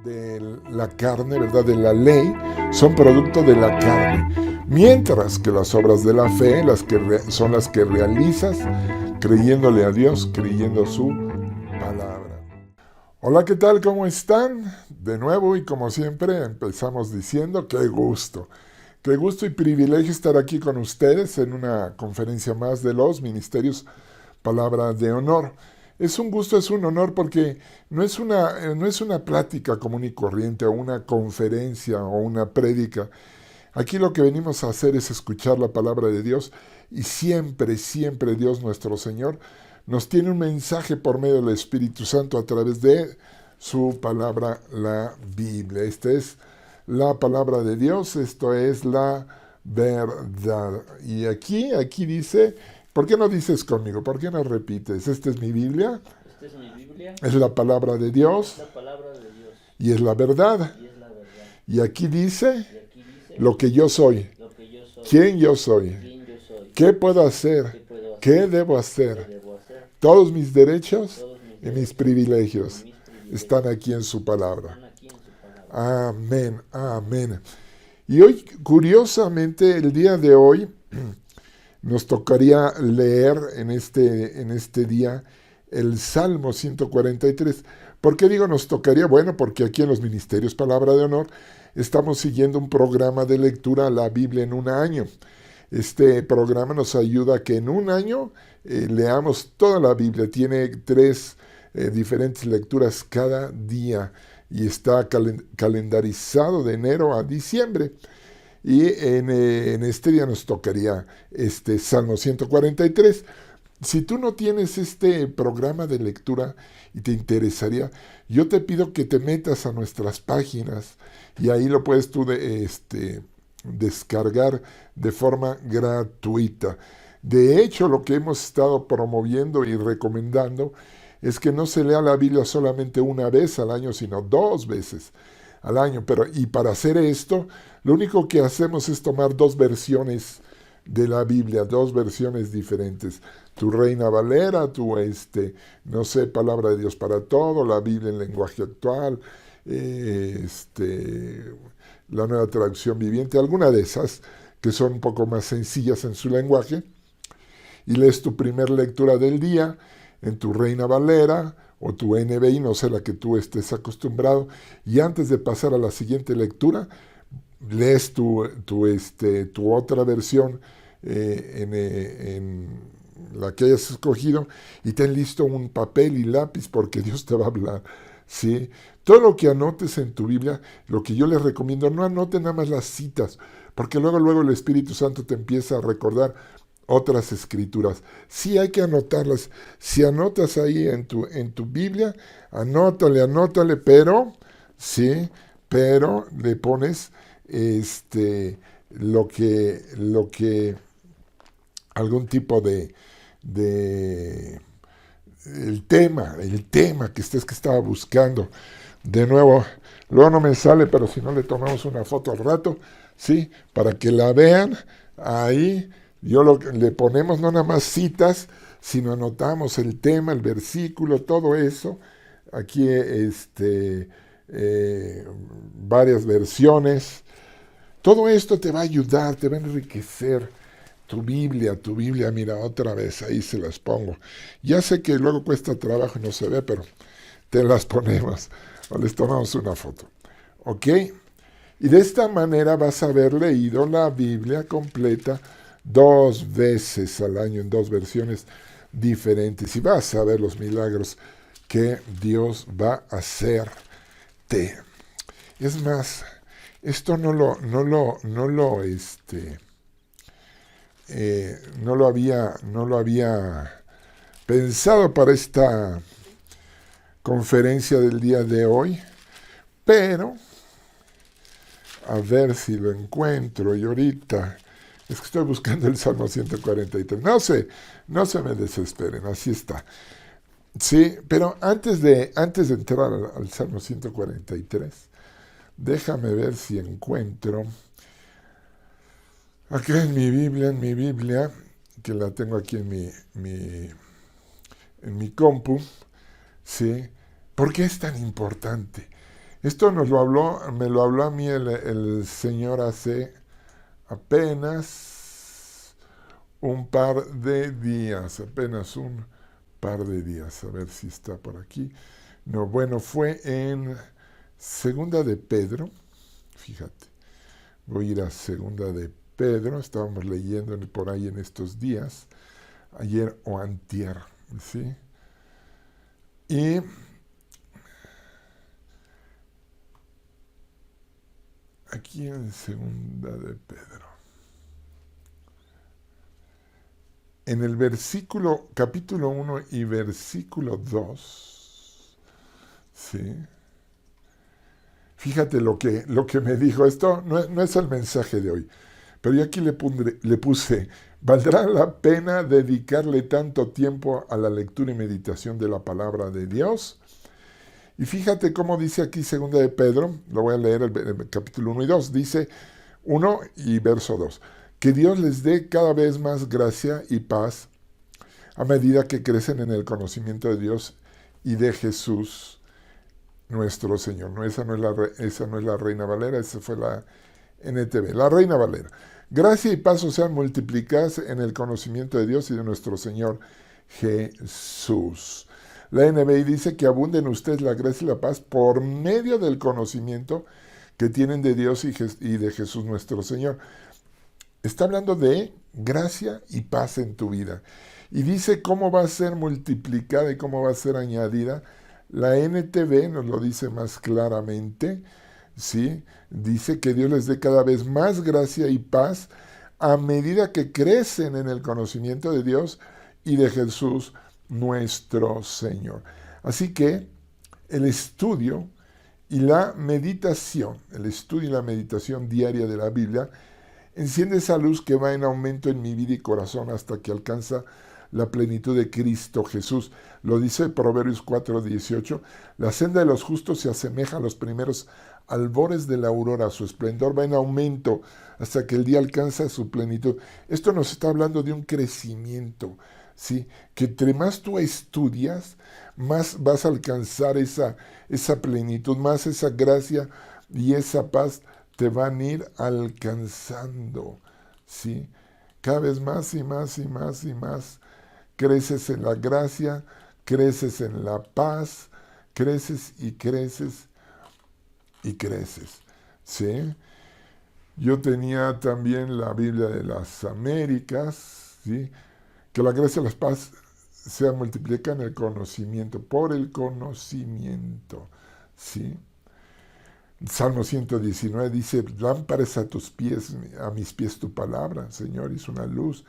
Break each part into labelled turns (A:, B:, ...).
A: de la carne, ¿verdad? De la ley, son producto de la carne. Mientras que las obras de la fe, son las que realizas creyéndole a Dios, creyendo su palabra. Hola, ¿qué tal? ¿Cómo están? De nuevo y como siempre empezamos diciendo, qué gusto y privilegio estar aquí con ustedes en una conferencia más de los ministerios Palabra de Honor. Es un gusto, es un honor porque no es una plática común y corriente o una conferencia o una prédica. Aquí lo que venimos a hacer es escuchar la palabra de Dios y siempre, siempre Dios nuestro Señor nos tiene un mensaje por medio del Espíritu Santo a través de su palabra, la Biblia. Esta es la palabra de Dios, esto es la verdad. Y aquí dice, ¿por qué no dices conmigo? ¿Por qué no repites? Esta es mi Biblia.
B: Esta es mi Biblia.
A: Es la palabra de Dios.
B: Es la palabra de Dios.
A: Y es la verdad.
B: Y es la verdad.
A: Y aquí dice
B: Y aquí dice
A: lo que yo soy.
B: lo que yo soy.
A: ¿Quién yo soy?
B: Quién yo soy.
A: ¿Qué puedo hacer?
B: ¿Qué puedo hacer?
A: ¿Qué debo
B: ¿Qué
A: hacer?
B: debo hacer?
A: Todos mis derechos
B: Todos mis
A: y mis
B: derechos
A: privilegios
B: y mis privilegios
A: están aquí en su palabra.
B: están aquí en su palabra.
A: Amén, amén. Y hoy, curiosamente, el día de hoy, nos tocaría leer en este día el Salmo 143. ¿Por qué digo nos tocaría? Bueno, porque aquí en los Ministerios Palabra de Honor estamos siguiendo un programa de lectura a la Biblia en un año. Este programa nos ayuda a que en un año leamos toda la Biblia. Tiene tres diferentes lecturas cada día y está calendarizado de enero a diciembre. Y en este día nos tocaría este Salmo 143. Si tú no tienes este programa de lectura y te interesaría, yo te pido que te metas a nuestras páginas y ahí lo puedes tú descargar de forma gratuita. De hecho, lo que hemos estado promoviendo y recomendando es que no se lea la Biblia solamente una vez al año, sino 2 veces al año. Y para hacer esto, lo único que hacemos es tomar 2 versiones de la Biblia, 2 versiones diferentes. Tu Reina Valera, no sé, Palabra de Dios para Todo, la Biblia en lenguaje actual, la Nueva Traducción Viviente, alguna de esas que son un poco más sencillas en su lenguaje. Y lees tu primer lectura del día en tu Reina Valera o tu NBI, no sé la que tú estés acostumbrado, y antes de pasar a la siguiente lectura, lees tu otra versión en la que hayas escogido y ten listo un papel y lápiz porque Dios te va a hablar, ¿sí? Todo lo que anotes en tu Biblia, lo que yo les recomiendo, no anoten nada más las citas, porque luego el Espíritu Santo te empieza a recordar otras escrituras. Sí hay que anotarlas. Si anotas ahí en tu Biblia, anótale, pero le pones lo que algún tipo de el tema que estaba buscando. De nuevo, luego no me sale, pero si no le tomamos una foto al rato, sí, para que la vean ahí. Le ponemos no nada más citas, sino anotamos el tema, el versículo, todo eso. Aquí varias versiones. Todo esto te va a ayudar, te va a enriquecer tu Biblia, mira, otra vez, ahí se las pongo. Ya sé que luego cuesta trabajo y no se ve, pero te las ponemos o les tomamos una foto. ¿Ok? Y de esta manera vas a haber leído la Biblia completa 2 veces al año en 2 versiones diferentes y vas a ver los milagros que Dios va a hacerte. Es más, esto no lo había pensado para esta conferencia del día de hoy, pero a ver si lo encuentro y ahorita. Es que estoy buscando el Salmo 143. No se me desesperen, así está. Sí, pero antes de entrar al Salmo 143, déjame ver si encuentro acá en mi Biblia, que la tengo aquí en mi compu, ¿sí? ¿Por qué es tan importante Esto me lo habló a mí el Señor hace apenas un par de días, a ver si está por aquí. No, bueno, fue en Segunda de Pedro, fíjate, voy a ir a Segunda de Pedro, estábamos leyendo por ahí en estos días, ayer o antier, ¿sí? Y aquí en Segunda de Pedro, en el versículo, capítulo 1 y versículo 2, ¿sí? Fíjate lo que me dijo. Esto no es el mensaje de hoy, pero yo aquí le puse, ¿valdrá la pena dedicarle tanto tiempo a la lectura y meditación de la palabra de Dios? Y fíjate cómo dice aquí Segunda de Pedro, lo voy a leer el capítulo 1 y 2, dice 1 y verso 2, que Dios les dé cada vez más gracia y paz a medida que crecen en el conocimiento de Dios y de Jesús nuestro Señor. No, esa no es la Reina Valera, esa fue la NTV, la Reina Valera. Gracia y paz sean multiplicadas en el conocimiento de Dios y de nuestro Señor Jesús. La NBI dice que abunde en ustedes la gracia y la paz por medio del conocimiento que tienen de Dios y de Jesús nuestro Señor. Está hablando de gracia y paz en tu vida. Y dice cómo va a ser multiplicada y cómo va a ser añadida. La NTV nos lo dice más claramente, ¿sí? Dice que Dios les dé cada vez más gracia y paz a medida que crecen en el conocimiento de Dios y de Jesús nuestro Señor. Así que el estudio y la meditación diaria de la Biblia enciende esa luz que va en aumento en mi vida y corazón hasta que alcanza la plenitud de Cristo Jesús. Lo dice Proverbios 4:18. La senda de los justos se asemeja a los primeros albores de la aurora. Su esplendor va en aumento hasta que el día alcanza su plenitud. Esto nos está hablando de un crecimiento, ¿sí? Que entre más tú estudias, más vas a alcanzar esa plenitud, más esa gracia y esa paz te van a ir alcanzando, ¿sí? Cada vez más y más y más y más creces en la gracia, creces en la paz, creces y creces y creces, ¿sí? Yo tenía también la Biblia de las Américas, ¿sí? Que la gracia y la paz se multiplican en el conocimiento, por el conocimiento, ¿sí? Salmo 119 dice, lámpara es a tus pies, a mis pies tu palabra, Señor, es una luz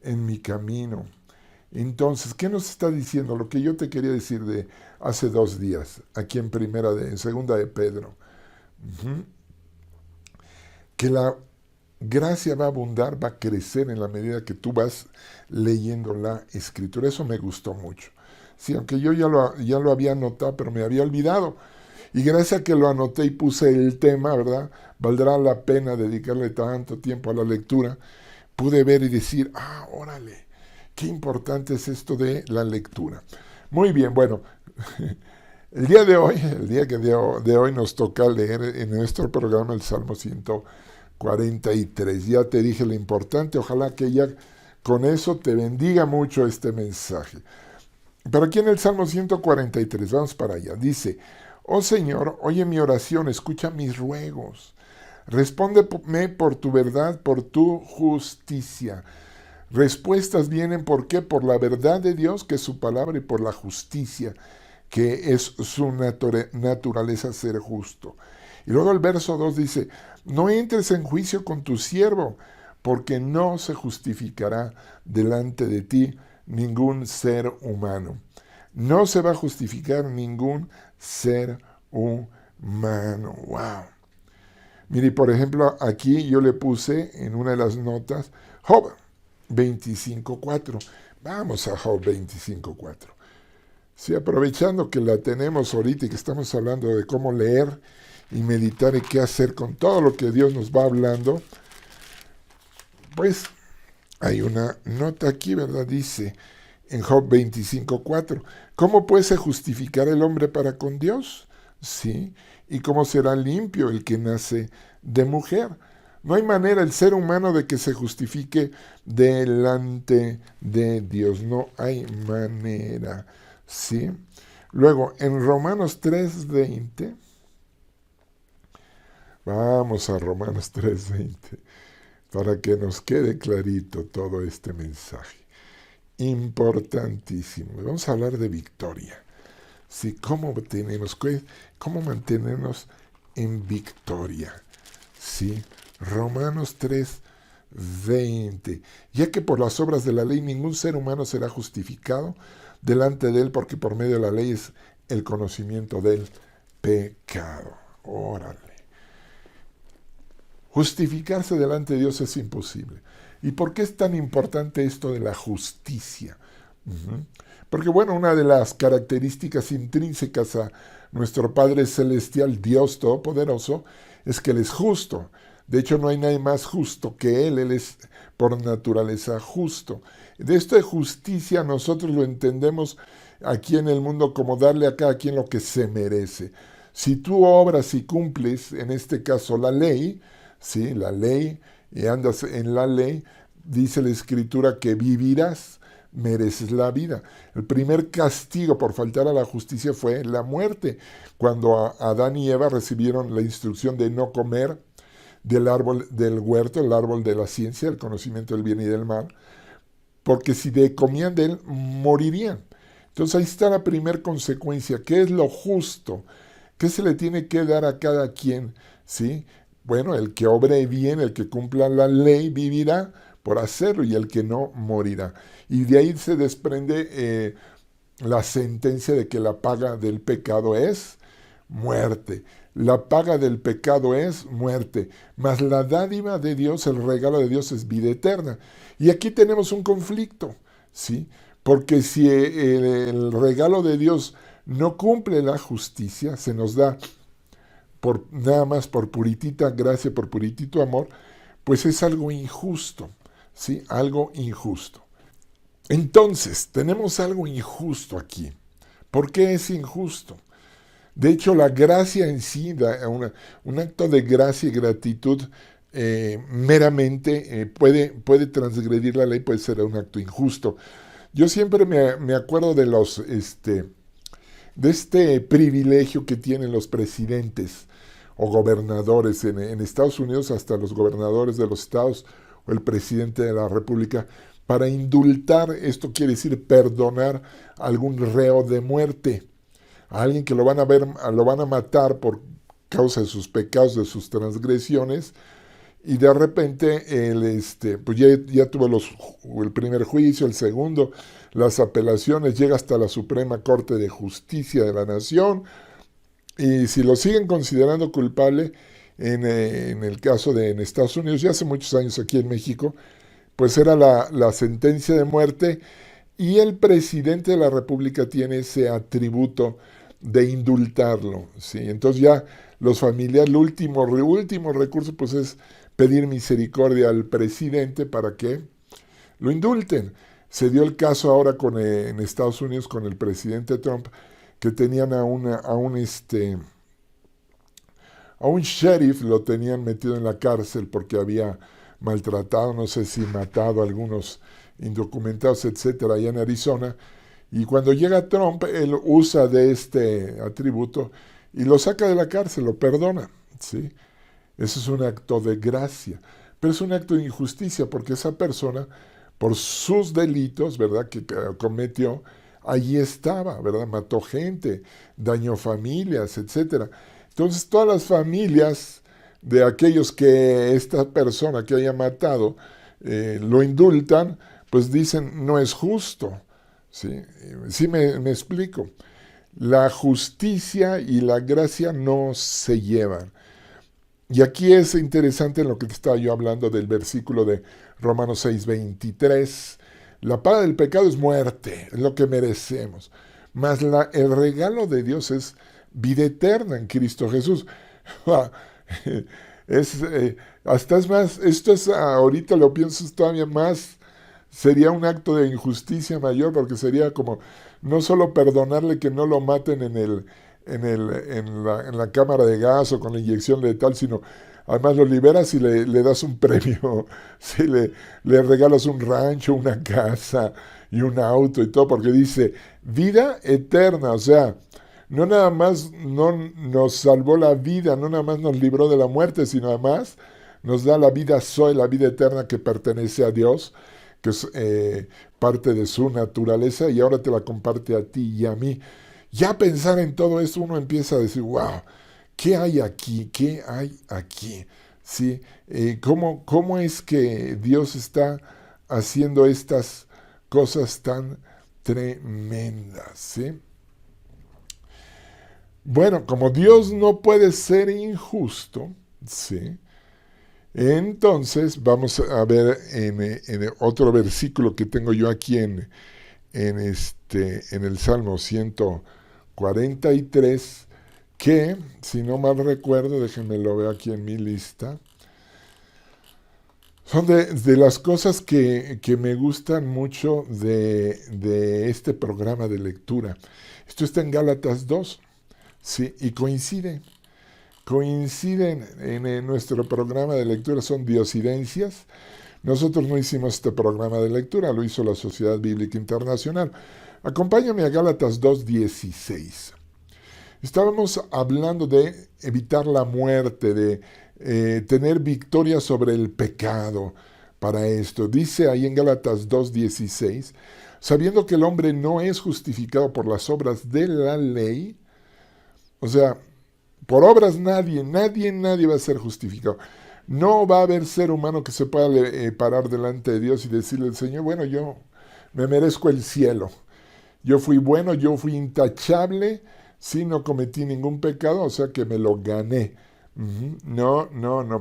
A: en mi camino. Entonces, ¿qué nos está diciendo? Lo que yo te quería decir de hace 2 días, aquí en Segunda de Pedro. Que la gracia va a abundar, va a crecer en la medida que tú vas leyendo la Escritura. Eso me gustó mucho. Sí, aunque yo ya lo había anotado, pero me había olvidado. Y gracias a que lo anoté y puse el tema, ¿verdad? Valdrá la pena dedicarle tanto tiempo a la lectura. Pude ver y decir, órale, qué importante es esto de la lectura. Muy bien, bueno, el día de hoy nos toca leer en nuestro programa el Salmo 143. Ya te dije lo importante, ojalá que ya con eso te bendiga mucho este mensaje. Pero aquí en el Salmo 143, vamos para allá, dice, oh Señor, oye mi oración, escucha mis ruegos. Respóndeme por tu verdad, por tu justicia. Respuestas vienen, ¿por qué? Por la verdad de Dios, que es su palabra, y por la justicia, que es su naturaleza ser justo. Y luego el verso 2 dice, no entres en juicio con tu siervo, porque no se justificará delante de ti ningún ser humano. No se va a justificar ningún ser humano. ¡Wow! Mire, por ejemplo, aquí yo le puse en una de las notas Job 25:4. Vamos a Job 25:4. Sí, aprovechando que la tenemos ahorita y que estamos hablando de cómo leer y meditar y qué hacer con todo lo que Dios nos va hablando, pues hay una nota aquí, ¿verdad? Dice en Job 25:4, ¿cómo puede se justificar el hombre para con Dios? Sí, ¿Y cómo será limpio el que nace de mujer? No hay manera el ser humano de que se justifique delante de Dios. No hay manera. ¿Sí? Luego, en Romanos 3:20, vamos a Romanos 3:20, para que nos quede clarito todo este mensaje. Importantísimo. Vamos a hablar de victoria. ¿Sí? ¿Cómo mantenernos en victoria? ¿Sí? Romanos 3:20. Ya que por las obras de la ley ningún ser humano será justificado delante de él, porque por medio de la ley es el conocimiento del pecado. Órale. Justificarse delante de Dios es imposible. ¿Y por qué es tan importante esto de la justicia? Porque bueno, una de las características intrínsecas a nuestro Padre Celestial, Dios Todopoderoso, es que Él es justo. De hecho, no hay nadie más justo que Él es por naturaleza justo. De esto de justicia nosotros lo entendemos aquí en el mundo como darle a cada quien lo que se merece. Si tú obras y cumples, en este caso la ley, ¿sí? La ley, y andas en la ley, dice la Escritura que vivirás, mereces la vida. El primer castigo por faltar a la justicia fue la muerte, cuando Adán y Eva recibieron la instrucción de no comer del árbol del huerto, el árbol de la ciencia, el conocimiento del bien y del mal, porque si comían de él, morirían. Entonces ahí está la primera consecuencia. ¿Qué es lo justo? ¿Qué se le tiene que dar a cada quien? ¿Sí? Bueno, el que obre bien, el que cumpla la ley, vivirá por hacerlo, y el que no, morirá. Y de ahí se desprende la sentencia de que la paga del pecado es muerte. La paga del pecado es muerte, mas la dádiva de Dios, el regalo de Dios, es vida eterna. Y aquí tenemos un conflicto, ¿sí? Porque si el regalo de Dios no cumple la justicia, se nos da nada más por puritita gracia, por puritito amor, pues es algo injusto, ¿sí? Algo injusto. Entonces, tenemos algo injusto aquí. ¿Por qué es injusto? De hecho, la gracia en sí, un acto de gracia y gratitud meramente puede transgredir la ley, puede ser un acto injusto. Yo siempre me acuerdo de este privilegio que tienen los presidentes o gobernadores en Estados Unidos, hasta los gobernadores de los estados o el presidente de la república, para indultar. Esto quiere decir perdonar a algún reo de muerte, a alguien que lo van a matar por causa de sus pecados, de sus transgresiones, y de repente pues ya tuvo el primer juicio, el segundo, las apelaciones, llega hasta la Suprema Corte de Justicia de la Nación, y si lo siguen considerando culpable, en el caso en Estados Unidos, ya hace muchos años aquí en México, pues era la sentencia de muerte, y el presidente de la República tiene ese atributo de indultarlo, ¿sí? Entonces ya los familiares, el último recurso pues es pedir misericordia al presidente para que lo indulten. Se dio el caso ahora en Estados Unidos con el presidente Trump, que tenían a un sheriff, lo tenían metido en la cárcel porque había maltratado, no sé si matado a algunos indocumentados, etcétera, allá en Arizona. Y cuando llega Trump, él usa de este atributo y lo saca de la cárcel, lo perdona, ¿sí? Eso es un acto de gracia, pero es un acto de injusticia, porque esa persona, por sus delitos, ¿verdad?, que cometió, allí estaba, ¿verdad?, mató gente, dañó familias, etcétera. Entonces todas las familias de aquellos que esta persona que haya matado lo indultan, pues dicen, no es justo. Sí, me explico. La justicia y la gracia no se llevan. Y aquí es interesante en lo que te estaba yo hablando del versículo de Romanos 6:23. La paga del pecado es muerte, es lo que merecemos. Mas el regalo de Dios es vida eterna en Cristo Jesús. Hasta es más, esto es, ahorita lo pienso, es todavía más. Sería un acto de injusticia mayor, porque sería como no solo perdonarle que no lo maten en en la cámara de gas o con la inyección letal, sino además lo liberas y le das un premio, sí, le regalas un rancho, una casa y un auto y todo, porque dice vida eterna, o sea, no nada más no nos salvó la vida, no nada más nos libró de la muerte, sino además nos da la vida Zoe, la vida eterna que pertenece a Dios, que es parte de su naturaleza y ahora te la comparte a ti y a mí. Ya pensar en todo esto uno empieza a decir, wow, ¿qué hay aquí? ¿Qué hay aquí? ¿Sí? ¿Cómo es que Dios está haciendo estas cosas tan tremendas? ¿Sí? Bueno, como Dios no puede ser injusto, ¿sí? Entonces vamos a ver en otro versículo que tengo yo aquí en el Salmo 143, que, si no mal recuerdo, déjenme lo ver aquí en mi lista, son de las cosas que me gustan mucho de este programa de lectura. Esto está en Gálatas 2, ¿sí? Y coinciden en nuestro programa de lectura, son diosidencias. Nosotros no hicimos este programa de lectura, lo hizo la Sociedad Bíblica Internacional. Acompáñame a Gálatas 2:16. Estábamos hablando de evitar la muerte, de tener victoria sobre el pecado para esto. Dice ahí en Gálatas 2:16, sabiendo que el hombre no es justificado por las obras de la ley, o sea, por obras nadie va a ser justificado. No va a haber ser humano que se pueda parar delante de Dios y decirle al Señor, bueno, yo me merezco el cielo. Yo fui bueno, yo fui intachable, sí, no cometí ningún pecado, o sea que me lo gané. No,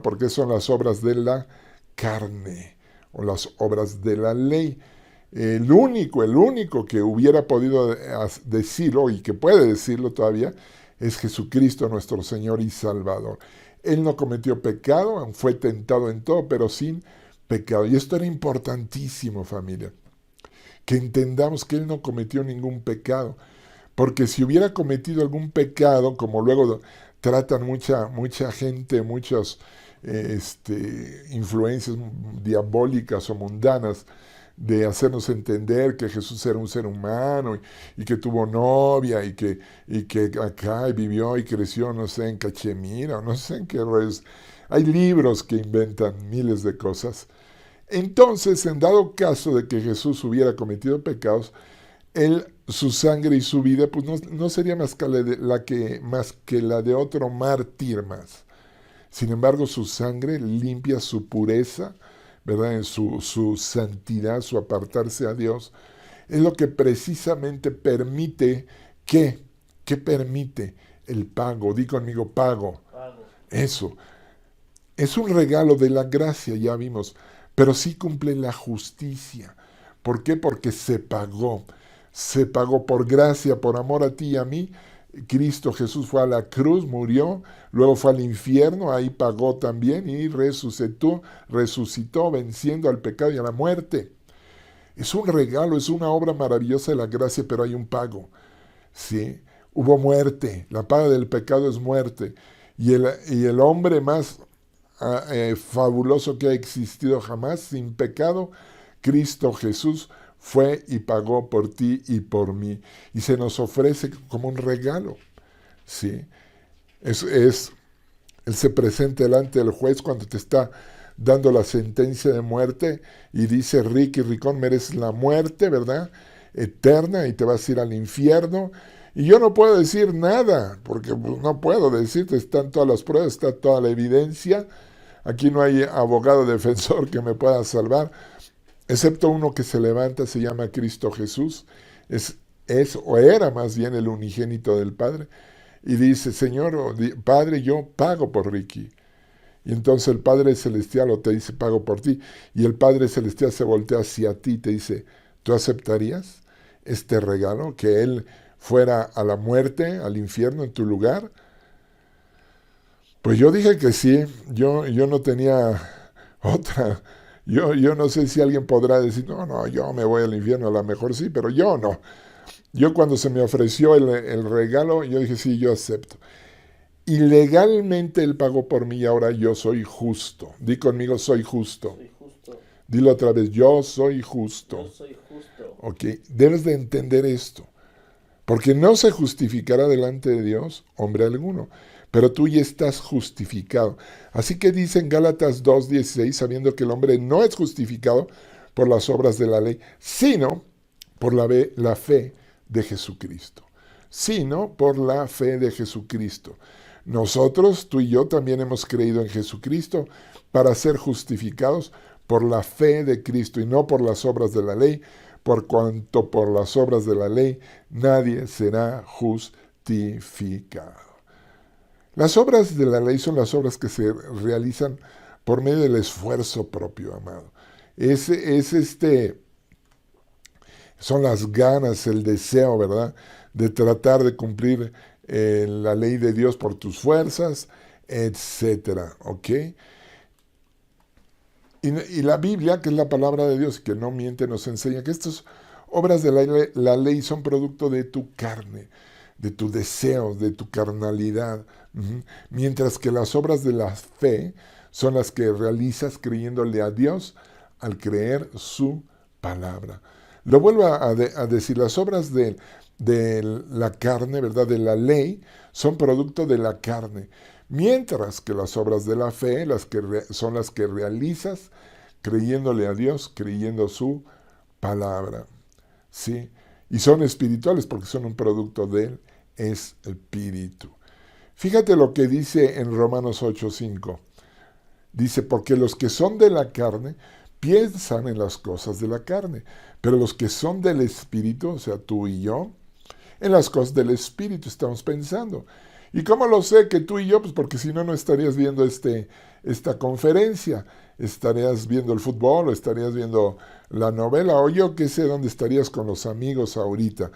A: porque son las obras de la carne o las obras de la ley. El único que hubiera podido decirlo y que puede decirlo todavía es Jesucristo nuestro Señor y Salvador. Él no cometió pecado, fue tentado en todo, pero sin pecado. Y esto era importantísimo, familia, que entendamos que Él no cometió ningún pecado. Porque si hubiera cometido algún pecado, como luego tratan mucha gente, muchas influencias diabólicas o mundanas, de hacernos entender que Jesús era un ser humano y que tuvo novia y que acá vivió y creció, no sé, en Cachemira, no sé en qué redes. Hay libros que inventan miles de cosas. Entonces, en dado caso de que Jesús hubiera cometido pecados, su sangre y su vida pues no sería más que la de otro mártir más. Sin embargo, su sangre limpia su pureza, ¿verdad? En su santidad, su apartarse a Dios, es lo que precisamente permite ¿qué permite? El pago. Di conmigo, pago. Eso. Es un regalo de la gracia, ya vimos, pero sí cumple la justicia. ¿Por qué? Porque se pagó. Se pagó por gracia, por amor a ti y a mí. Cristo Jesús fue a la cruz, murió, luego fue al infierno, ahí pagó también y resucitó venciendo al pecado y a la muerte. Es un regalo, es una obra maravillosa de la gracia, pero hay un pago. ¿Sí? Hubo muerte, la paga del pecado es muerte. Y el hombre más fabuloso que ha existido jamás, sin pecado, Cristo Jesús, fue y pagó por ti y por mí. Y se nos ofrece como un regalo. ¿Sí? Él se presenta delante del juez cuando te está dando la sentencia de muerte y dice, Ricky Ricón, mereces la muerte, ¿verdad? Eterna, y te vas a ir al infierno. Y yo no puedo decir nada, porque no puedo decirte, están todas las pruebas, está toda la evidencia. Aquí no hay abogado defensor que me pueda salvar, excepto uno que se levanta, se llama Cristo Jesús, o era más bien el unigénito del Padre, y dice, Señor, Padre, yo pago por Ricky. Y entonces el Padre Celestial te dice, pago por ti, y el Padre Celestial se voltea hacia ti y te dice, ¿tú aceptarías este regalo? Que Él fuera a la muerte, al infierno en tu lugar. Pues yo dije que sí, yo no tenía otra. Yo no sé si alguien podrá decir, no, yo me voy al infierno, a lo mejor sí, pero yo no. Yo cuando se me ofreció el regalo, yo dije, sí, yo acepto. Y legalmente Él pagó por mí y ahora yo soy justo. Di conmigo, soy justo.
B: Soy justo.
A: Dilo otra vez, yo soy
B: Yo
A: justo.
B: soy justo.
A: ¿Ok? Debes de entender esto. Porque no se justificará delante de Dios hombre alguno, pero tú ya estás justificado. Así que dice en Gálatas 2:16, sabiendo que el hombre no es justificado por las obras de la ley, sino por la fe de Jesucristo. Sino por la fe de Jesucristo. Nosotros, tú y yo, también hemos creído en Jesucristo para ser justificados por la fe de Cristo y no por las obras de la ley, por cuanto por las obras de la ley nadie será justificado. Las obras de la ley son las obras que se realizan por medio del esfuerzo propio, amado. Son las ganas, el deseo, ¿verdad?, de tratar de cumplir la ley de Dios por tus fuerzas, etcétera, ¿ok? Y la Biblia, que es la palabra de Dios, que no miente, nos enseña que estas obras de la ley son producto de tu carne, de tus deseos, de tu carnalidad, mientras que las obras de la fe son las que realizas creyéndole a Dios al creer su palabra. Lo vuelvo a decir, las obras de la carne, ¿verdad?, de la ley, son producto de la carne, mientras que las obras de la fe son las que realizas creyéndole a Dios, creyendo su palabra, ¿sí? Y son espirituales porque son un producto del Espíritu. Fíjate lo que dice en Romanos 8:5. Dice, porque los que son de la carne piensan en las cosas de la carne, pero los que son del Espíritu, o sea, tú y yo, en las cosas del Espíritu estamos pensando. ¿Y cómo lo sé que tú y yo? Pues porque si no, no estarías viendo esta conferencia, estarías viendo el fútbol, o estarías viendo la novela, o yo qué sé dónde estarías con los amigos ahorita.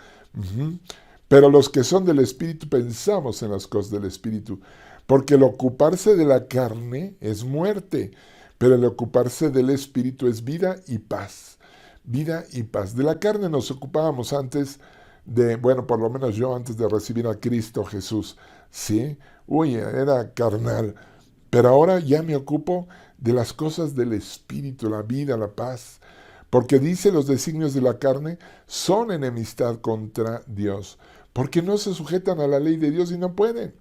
A: Pero los que son del Espíritu pensamos en las cosas del Espíritu, porque el ocuparse de la carne es muerte, pero el ocuparse del Espíritu es vida y paz. Vida y paz. De la carne nos ocupábamos antes bueno, por lo menos yo antes de recibir a Cristo Jesús, ¿sí? Uy, era carnal. Pero ahora ya me ocupo de las cosas del Espíritu, la vida, la paz. Porque dice, los designios de la carne son enemistad contra Dios. Porque no se sujetan a la ley de Dios y no pueden.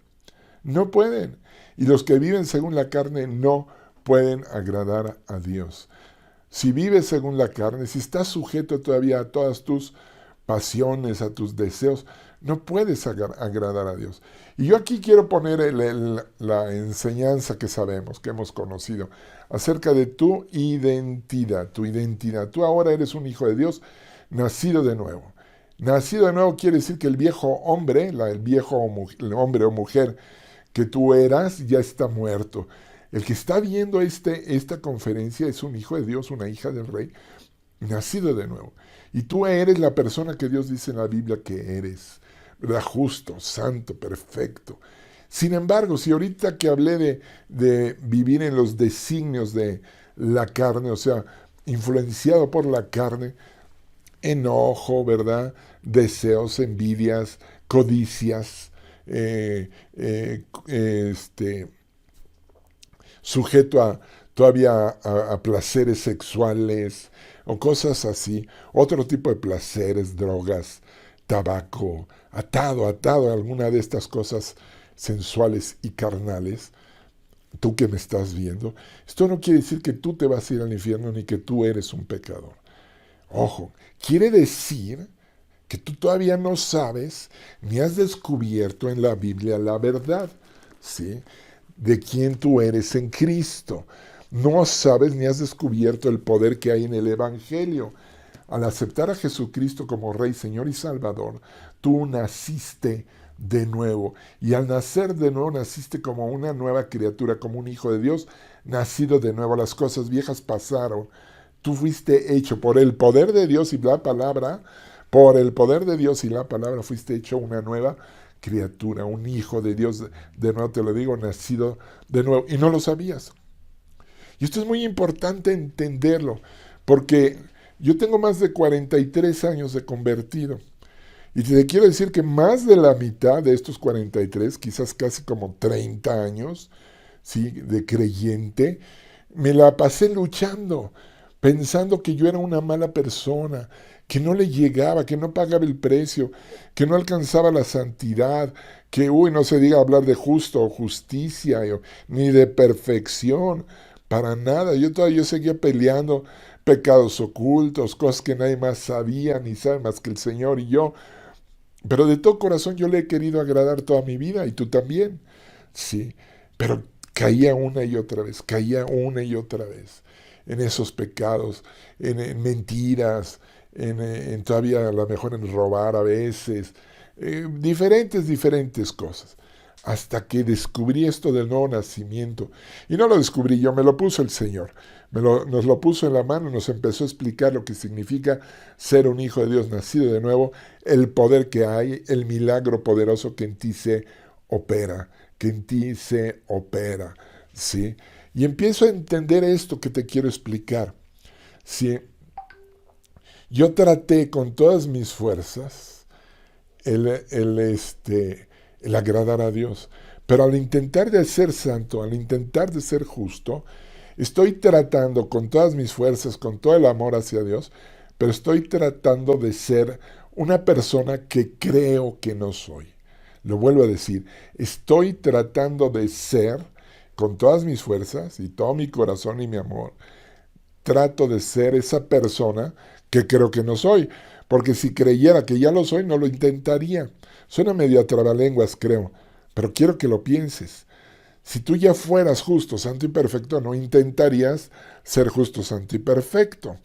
A: No pueden. Y los que viven según la carne no pueden agradar a Dios. Si vives según la carne, si estás sujeto todavía a todas tus pasiones, a tus deseos, no puedes agradar a Dios. Y yo aquí quiero poner la enseñanza que sabemos, que hemos conocido, acerca de tu identidad, tu identidad. Tú ahora eres un hijo de Dios, nacido de nuevo. Nacido de nuevo quiere decir que el viejo hombre, el viejo hombre o mujer que tú eras, ya está muerto. El que está viendo esta conferencia es un hijo de Dios, una hija del Rey, nacido de nuevo. Y tú eres la persona que Dios dice en la Biblia que eres, ¿verdad? Justo, santo, perfecto. Sin embargo, si ahorita que hablé de vivir en los designios de la carne, o sea, influenciado por la carne, enojo, ¿verdad?, deseos, envidias, codicias, sujeto todavía a placeres sexuales o cosas así, otro tipo de placeres, drogas, tabaco, atado a alguna de estas cosas sensuales y carnales, tú que me estás viendo, esto no quiere decir que tú te vas a ir al infierno ni que tú eres un pecador. Ojo, quiere decir que tú todavía no sabes ni has descubierto en la Biblia la verdad, ¿sí?, de quién tú eres en Cristo. No sabes ni has descubierto el poder que hay en el Evangelio. Al aceptar a Jesucristo como Rey, Señor y Salvador, tú naciste de nuevo. Y al nacer de nuevo, naciste como una nueva criatura, como un hijo de Dios, nacido de nuevo. Las cosas viejas pasaron. Tú fuiste hecho por el poder de Dios y la palabra, por el poder de Dios y la palabra, fuiste hecho una nueva criatura, un hijo de Dios, de nuevo te lo digo, nacido de nuevo. Y no lo sabías. Y esto es muy importante entenderlo, porque yo tengo más de 43 años de convertido. Y te quiero decir que más de la mitad de estos 43, quizás casi como 30 años, ¿sí?, de creyente, me la pasé luchando, pensando que yo era una mala persona, que no le llegaba, que no pagaba el precio, que no alcanzaba la santidad, que, no se diga hablar de justo o justicia, ni de perfección, para nada. Yo seguía peleando pecados ocultos, cosas que nadie más sabía ni sabe más que el Señor y yo. Pero de todo corazón yo le he querido agradar toda mi vida y tú también. Sí, pero caía una y otra vez, caía una y otra vez en esos pecados, en mentiras, en todavía a lo mejor en robar a veces, diferentes cosas. Hasta que descubrí esto del nuevo nacimiento. Y no lo descubrí yo, me lo puso el Señor. Nos lo puso en la mano y nos empezó a explicar lo que significa ser un hijo de Dios nacido de nuevo, el poder que hay, el milagro poderoso que en ti se opera, que en ti se opera, ¿sí? Y empiezo a entender esto que te quiero explicar, ¿sí? Yo traté con todas mis fuerzas el agradar a Dios, pero al intentar de ser santo, al intentar de ser justo, estoy tratando con todas mis fuerzas, con todo el amor hacia Dios, pero estoy tratando de ser una persona que creo que no soy. Lo vuelvo a decir, estoy tratando de ser, con todas mis fuerzas y todo mi corazón y mi amor, trato de ser esa persona que creo que no soy, porque si creyera que ya lo soy, no lo intentaría. Suena medio a trabalenguas, creo, pero quiero que lo pienses. Si tú ya fueras justo, santo y perfecto, no intentarías ser justo, santo y perfecto.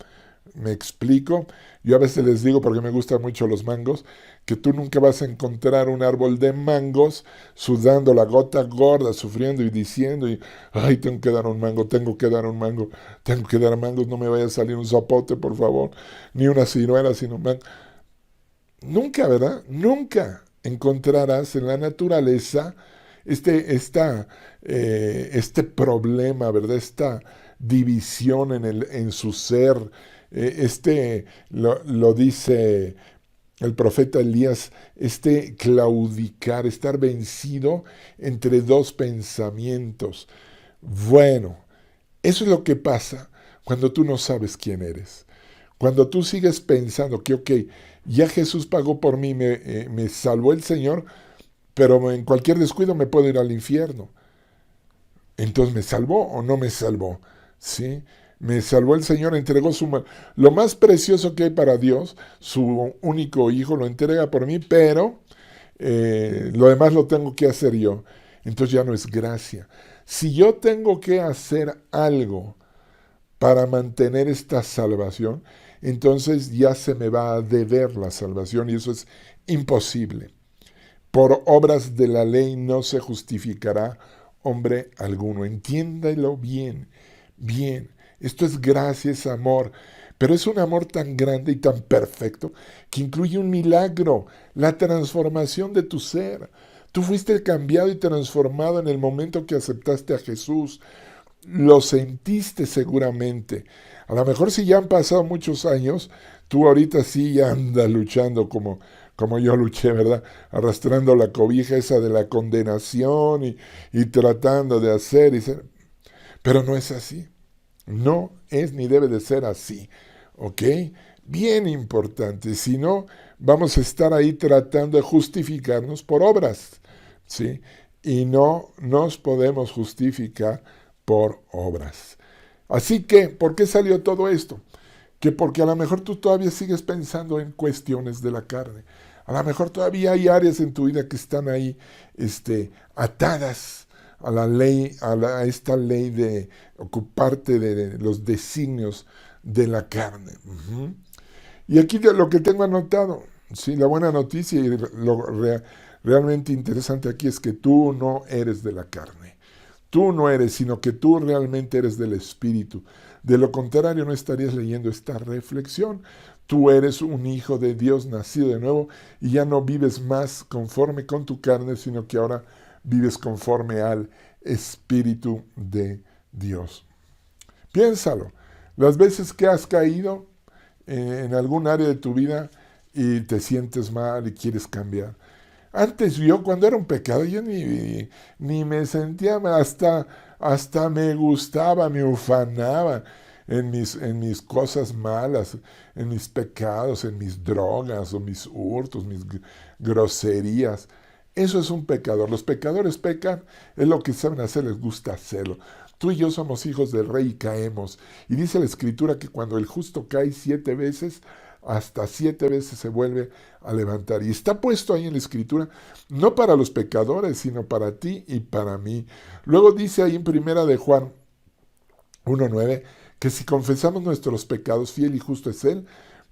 A: ¿Me explico? Yo a veces les digo, porque me gustan mucho los mangos, que tú nunca vas a encontrar un árbol de mangos sudando la gota gorda, sufriendo y diciendo, ay, tengo que dar un mango, tengo que dar un mango, tengo que dar mangos, no me vaya a salir un zapote, por favor, ni una ciruela, sino un mango. Nunca, ¿verdad? Nunca encontrarás en la naturaleza este problema, ¿verdad? Esta división en su ser. Lo dice el profeta Elías, claudicar, estar vencido entre dos pensamientos. Bueno, eso es lo que pasa cuando tú no sabes quién eres. Cuando tú sigues pensando que, ok, ya Jesús pagó por mí, me salvó el Señor, pero en cualquier descuido me puedo ir al infierno. Entonces, ¿me salvó o no me salvó? ¿Sí? Me salvó el Señor, entregó lo más precioso que hay para Dios, su único hijo, lo entrega por mí, pero lo demás lo tengo que hacer yo. Entonces ya no es gracia. Si yo tengo que hacer algo para mantener esta salvación, entonces ya se me va a deber la salvación y eso es imposible. Por obras de la ley no se justificará hombre alguno. Entiéndalo bien, bien. Esto es gracia, es amor, pero es un amor tan grande y tan perfecto que incluye un milagro, la transformación de tu ser. Tú fuiste cambiado y transformado en el momento que aceptaste a Jesús. Lo sentiste seguramente. A lo mejor si ya han pasado muchos años, tú ahorita sí ya andas luchando como yo luché, ¿verdad? Arrastrando la cobija esa de la condenación y tratando de hacer y ser. Pero no es así. No es ni debe de ser así. ¿Ok? Bien importante. Si no, vamos a estar ahí tratando de justificarnos por obras. ¿Sí? Y no nos podemos justificar por obras. Así que, ¿por qué salió todo esto? Que porque a lo mejor tú todavía sigues pensando en cuestiones de la carne. A lo mejor todavía hay áreas en tu vida que están ahí atadas a la ley, a esta ley de ocuparte de los designios de la carne. Y aquí lo que tengo anotado, sí, la buena noticia y realmente interesante aquí es que tú no eres de la carne. Tú no eres, sino que tú realmente eres del Espíritu. De lo contrario, no estarías leyendo esta reflexión. Tú eres un hijo de Dios nacido de nuevo y ya no vives más conforme con tu carne, sino que ahora vives conforme al Espíritu de Dios. Piénsalo. Las veces que has caído en algún área de tu vida y te sientes mal y quieres cambiar. Antes yo, cuando era un pecado, yo ni me sentía, hasta me gustaba, me ufanaba en mis cosas malas, en mis pecados, en mis drogas o mis hurtos, mis groserías. Eso es un pecador. Los pecadores pecan, es lo que saben hacer, les gusta hacerlo. Tú y yo somos hijos del Rey y caemos. Y dice la Escritura que cuando el justo cae 7 veces, hasta 7 veces se vuelve a levantar. Y está puesto ahí en la Escritura, no para los pecadores, sino para ti y para mí. Luego dice ahí en 1 de Juan 1:9, que si confesamos nuestros pecados, fiel y justo es Él,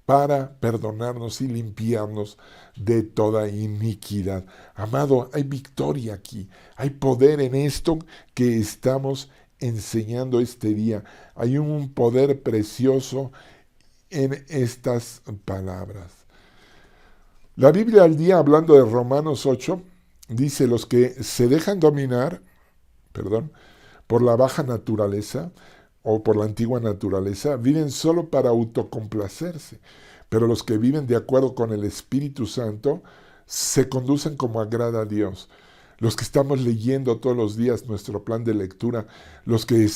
A: para perdonarnos y limpiarnos de toda iniquidad. Amado, hay victoria aquí, hay poder en esto que estamos enseñando este día. Hay un poder precioso en estas palabras. La Biblia al día, hablando de Romanos 8, dice: los que se dejan dominar, por la baja naturaleza o por la antigua naturaleza, viven solo para autocomplacerse, pero los que viven de acuerdo con el Espíritu Santo se conducen como agrada a Dios. Los que estamos leyendo todos los días nuestro plan de lectura, los que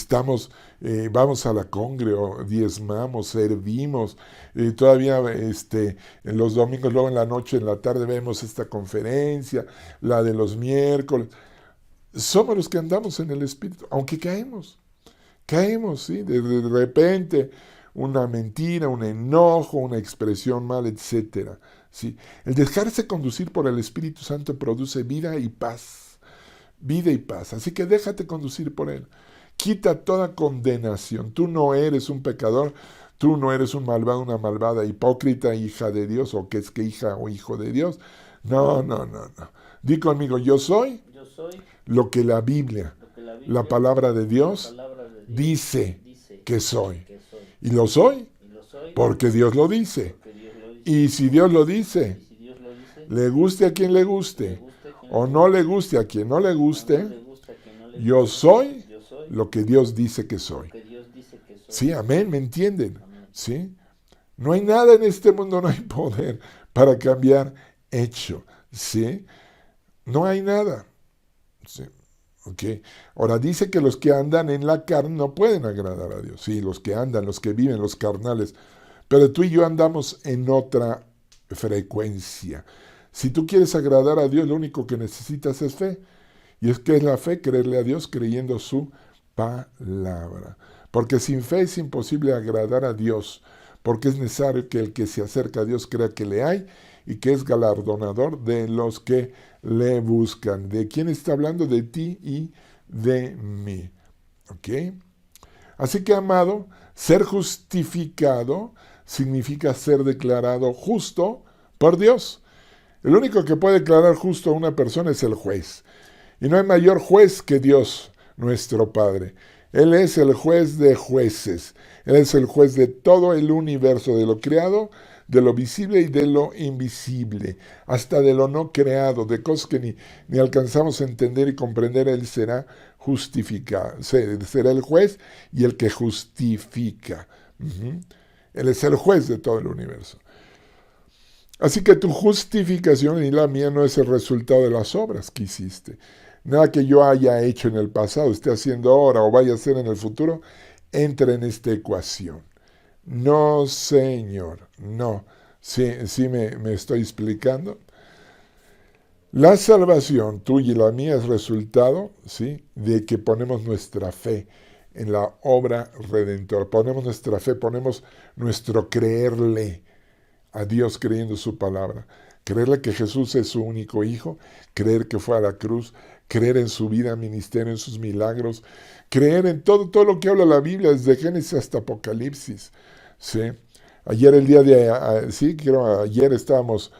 A: vamos a la congrego, diezmamos, servimos, todavía en los domingos, luego en la noche, en la tarde vemos esta conferencia, la de los miércoles. Somos los que andamos en el Espíritu, aunque caemos, ¿sí? De repente, una mentira, un enojo, una expresión mal, etc. ¿Sí? El dejarse conducir por el Espíritu Santo produce vida y paz. Vida y paz. Así que déjate conducir por Él. Quita toda condenación. Tú no eres un pecador. Tú no eres un malvado, una malvada, hipócrita, hija de Dios, o que es que hija o hijo de Dios. No. Di conmigo: yo soy lo que la Biblia, la palabra de Dios, dice que soy. Y lo soy porque Dios lo dice. Y si Dios lo dice, le guste a quien le guste, o no le guste a quien no le guste, yo soy lo que Dios dice que soy. Sí, amén, ¿me entienden? ¿Sí? No hay nada en este mundo, no hay poder para cambiar hecho. ¿Sí? No hay nada. ¿Sí? Okay. Ahora dice que los que andan en la carne no pueden agradar a Dios. Sí, los que andan, los que viven, los carnales. Pero tú y yo andamos en otra frecuencia. Si tú quieres agradar a Dios, lo único que necesitas es fe. Y es que es la fe, creerle a Dios creyendo su palabra. Porque sin fe es imposible agradar a Dios. Porque es necesario que el que se acerca a Dios crea que le hay y que es galardonador de los que le buscan. ¿De quién está hablando? De ti y de mí. ¿Ok? Así que, amado, ser justificado significa ser declarado justo por Dios. El único que puede declarar justo a una persona es el juez. Y no hay mayor juez que Dios, nuestro Padre. Él es el juez de jueces. Él es el juez de todo el universo, de lo creado, de lo visible y de lo invisible, hasta de lo no creado, de cosas que ni alcanzamos a entender y comprender. Él será justificado, será el juez y el que justifica. Él es el juez de todo el universo. Así que tu justificación y la mía no es el resultado de las obras que hiciste. Nada que yo haya hecho en el pasado, esté haciendo ahora o vaya a hacer en el futuro, entra en esta ecuación. No, Señor, no. Sí me estoy explicando. La salvación tuya y la mía es resultado, ¿sí?, de que ponemos nuestra fe en la obra redentora. Ponemos nuestra fe, ponemos nuestro creerle a Dios creyendo su palabra. Creerle que Jesús es su único Hijo, creer que fue a la cruz, creer en su vida, ministerio, en sus milagros, creer en todo lo que habla la Biblia, desde Génesis hasta Apocalipsis. ¿Sí? Ayer estábamos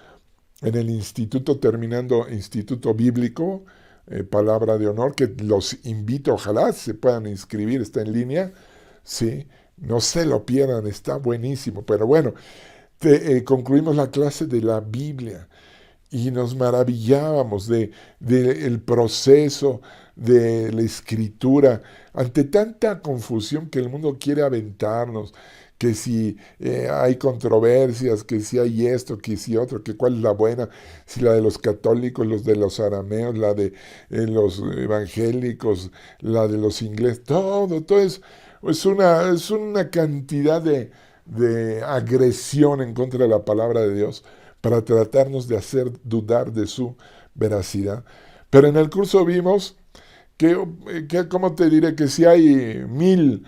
A: en el instituto, terminando Instituto Bíblico, Palabra de Honor, que los invito, ojalá se puedan inscribir, está en línea. ¿Sí? No se lo pierdan, está buenísimo. Pero bueno, concluimos la clase de la Biblia y nos maravillábamos del proceso de la escritura ante tanta confusión que el mundo quiere aventarnos, que si hay controversias, que si hay esto, que si otro, que cuál es la buena, si la de los católicos, los de los arameos, la de los evangélicos, la de los ingleses, todo es una cantidad de agresión en contra de la palabra de Dios para tratarnos de hacer dudar de su veracidad. Pero en el curso vimos ¿cómo te diré? Que si hay 1000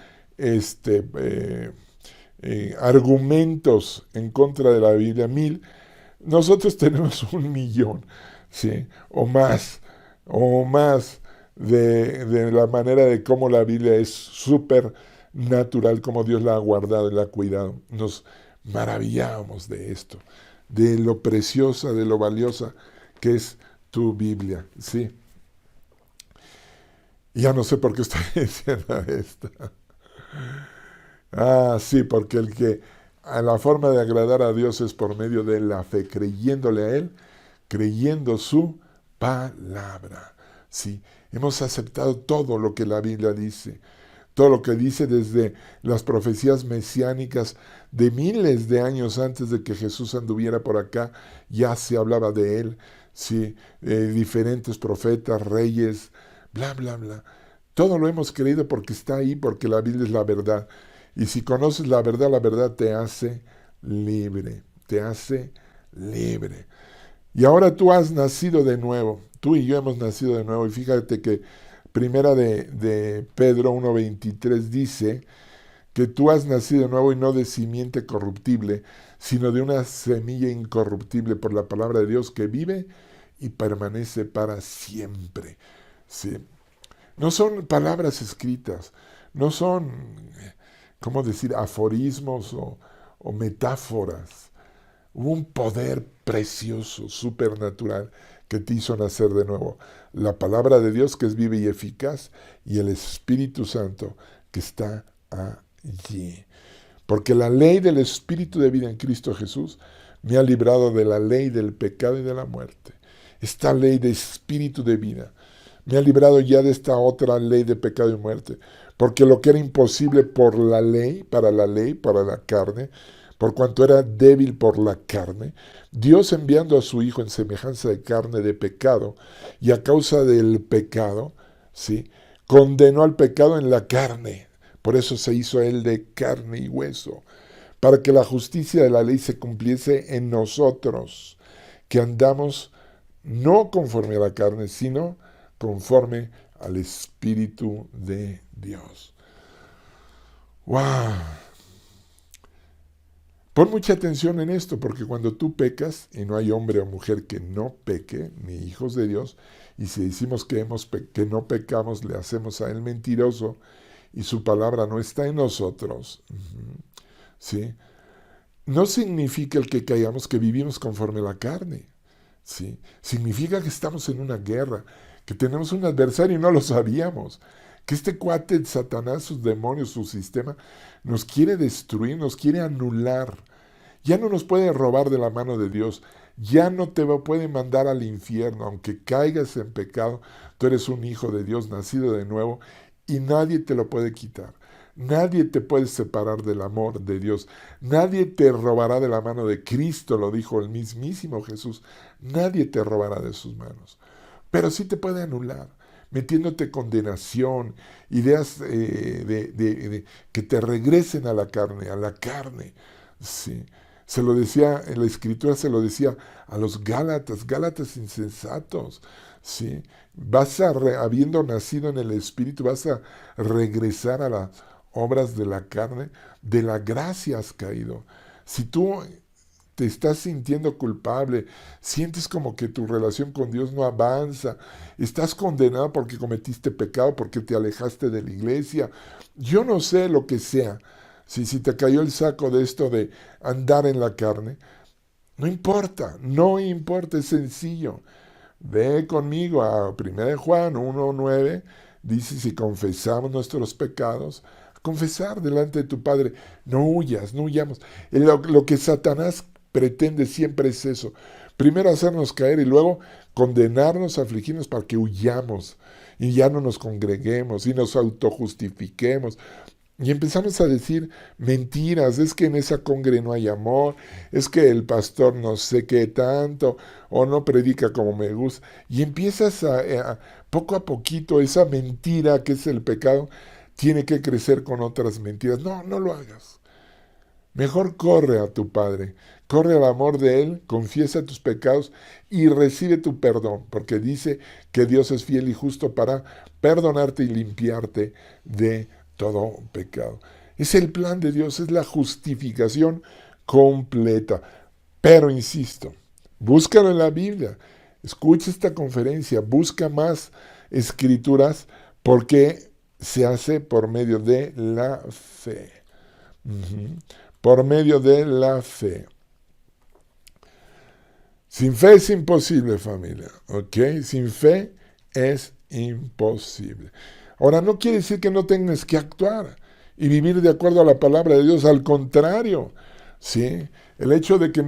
A: argumentos en contra de la Biblia, 1000, nosotros tenemos 1,000,000, ¿sí? O más de la manera de cómo la Biblia es súper natural, como Dios la ha guardado y la ha cuidado. Nos maravillamos de esto, de lo preciosa, de lo valiosa que es tu Biblia, ¿sí? Ya no sé por qué estoy diciendo esto. Sí, porque la forma de agradar a Dios es por medio de la fe, creyéndole a Él, creyendo su palabra. Sí, hemos aceptado todo lo que la Biblia dice, todo lo que dice desde las profecías mesiánicas de miles de años antes de que Jesús anduviera por acá, ya se hablaba de Él, sí, diferentes profetas, reyes, bla, bla, bla. Todo lo hemos creído porque está ahí, porque la Biblia es la verdad. Y si conoces la verdad te hace libre, te hace libre. Y ahora tú has nacido de nuevo, tú y yo hemos nacido de nuevo. Y fíjate que primera de Pedro 1:23 dice que tú has nacido de nuevo y no de simiente corruptible, sino de una semilla incorruptible por la palabra de Dios que vive y permanece para siempre. ¿Sí? No son palabras escritas, no son, ¿cómo decir?, aforismos o metáforas. Hubo un poder precioso, supernatural, que te hizo nacer de nuevo. La palabra de Dios que es viva y eficaz y el Espíritu Santo que está allí. Porque la ley del Espíritu de vida en Cristo Jesús me ha librado de la ley del pecado y de la muerte. Esta ley de Espíritu de vida me ha librado ya de esta otra ley de pecado y muerte, porque lo que era imposible por la ley, para la carne, por cuanto era débil por la carne, Dios enviando a su Hijo en semejanza de carne de pecado, y a causa del pecado, ¿sí?, condenó al pecado en la carne. Por eso se hizo Él de carne y hueso, para que la justicia de la ley se cumpliese en nosotros, que andamos no conforme a la carne, sino conforme al Espíritu de Dios. ¡Wow! Pon mucha atención en esto, porque cuando tú pecas, y no hay hombre o mujer que no peque, ni hijos de Dios, y si decimos que no pecamos, le hacemos a Él mentiroso, y su palabra no está en nosotros, ¿sí? No significa el que caigamos que vivimos conforme a la carne, ¿sí? Significa que estamos en una guerra, que tenemos un adversario y no lo sabíamos, que este cuate, Satanás, sus demonios, su sistema, nos quiere destruir, nos quiere anular. Ya no nos puede robar de la mano de Dios, ya no te puede mandar al infierno, aunque caigas en pecado, tú eres un hijo de Dios, nacido de nuevo, y nadie te lo puede quitar. Nadie te puede separar del amor de Dios. Nadie te robará de la mano de Cristo, lo dijo el mismísimo Jesús. Nadie te robará de sus manos. Pero sí te puede anular, metiéndote condenación, ideas que te regresen a la carne. Sí. Se lo decía, en la Escritura se lo decía a los Gálatas insensatos. ¿Sí? Habiendo nacido en el Espíritu, vas a regresar a las obras de la carne, de la gracia has caído. Si tú te estás sintiendo culpable, sientes como que tu relación con Dios no avanza, estás condenado porque cometiste pecado, porque te alejaste de la iglesia, yo no sé lo que sea, si te cayó el saco de esto de andar en la carne, no importa, es sencillo. Ve conmigo a 1 Juan 1:9, dice, si confesamos nuestros pecados, confesar delante de tu Padre, no huyamos. Lo que Satanás pretende siempre es eso. Primero hacernos caer y luego condenarnos, afligirnos para que huyamos y ya no nos congreguemos y nos autojustifiquemos. Y empezamos a decir mentiras, es que en esa congre no hay amor, es que el pastor no sé qué tanto, o no predica como me gusta. Y empiezas poco a poquito, esa mentira que es el pecado, tiene que crecer con otras mentiras. No, no lo hagas. Mejor corre a tu Padre, corre al amor de Él, confiesa tus pecados y recibe tu perdón, porque dice que Dios es fiel y justo para perdonarte y limpiarte de todo pecado. Es el plan de Dios, es la justificación completa. Pero insisto, búscalo en la Biblia, escucha esta conferencia, busca más escrituras, porque se hace por medio de la fe. Ujú. Por medio de la fe. Sin fe es imposible, familia, ¿ok? Sin fe es imposible. Ahora, no quiere decir que no tengas que actuar y vivir de acuerdo a la palabra de Dios, al contrario, ¿sí? El hecho de que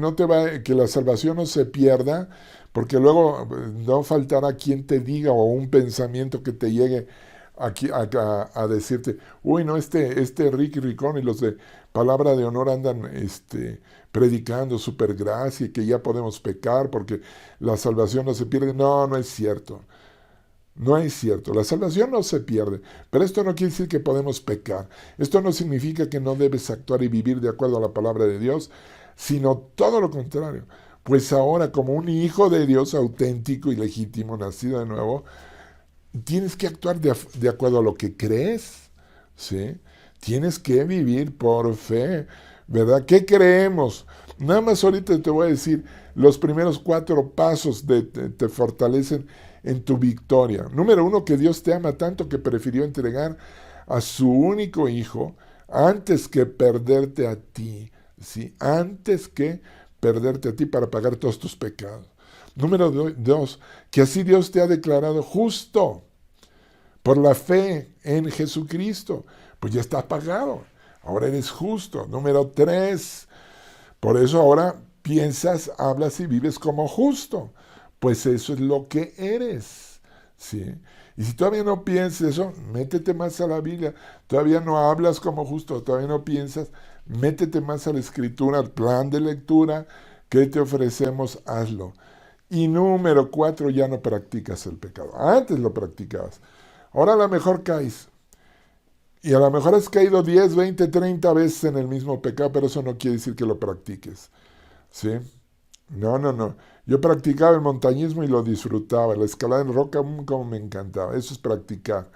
A: que la salvación no se pierda, porque luego no faltará quien te diga o un pensamiento que te llegue aquí a decirte, uy, no, este Ricky Ricón y los de palabra de honor andan predicando supergracia y que ya podemos pecar porque la salvación no se pierde. No, no es cierto. No es cierto. La salvación no se pierde. Pero esto no quiere decir que podemos pecar. Esto no significa que no debes actuar y vivir de acuerdo a la palabra de Dios, sino todo lo contrario. Pues ahora, como un hijo de Dios auténtico y legítimo, nacido de nuevo, tienes que actuar de acuerdo a lo que crees, ¿sí? Tienes que vivir por fe, ¿verdad? ¿Qué creemos? Nada más ahorita te voy a decir, los primeros 4 pasos te fortalecen en tu victoria. Número 1, que Dios te ama tanto que prefirió entregar a su único hijo antes que perderte a ti, ¿sí? Antes que perderte a ti para pagar todos tus pecados. Número 2, que así Dios te ha declarado justo por la fe en Jesucristo. Pues ya está pagado. Ahora eres justo. Número 3, por eso ahora piensas, hablas y vives como justo. Pues eso es lo que eres. ¿Sí? Y si todavía no piensas eso, métete más a la Biblia. Todavía no hablas como justo, todavía no piensas, métete más a la Escritura, al plan de lectura que te ofrecemos, hazlo. Y número 4, ya no practicas el pecado. Antes lo practicabas. Ahora a lo mejor caes. Y a lo mejor has caído 10, 20, 30 veces en el mismo pecado, pero eso no quiere decir que lo practiques. ¿Sí? No, no, no. Yo practicaba el montañismo y lo disfrutaba. La escalada en roca, como me encantaba. Eso es practicar,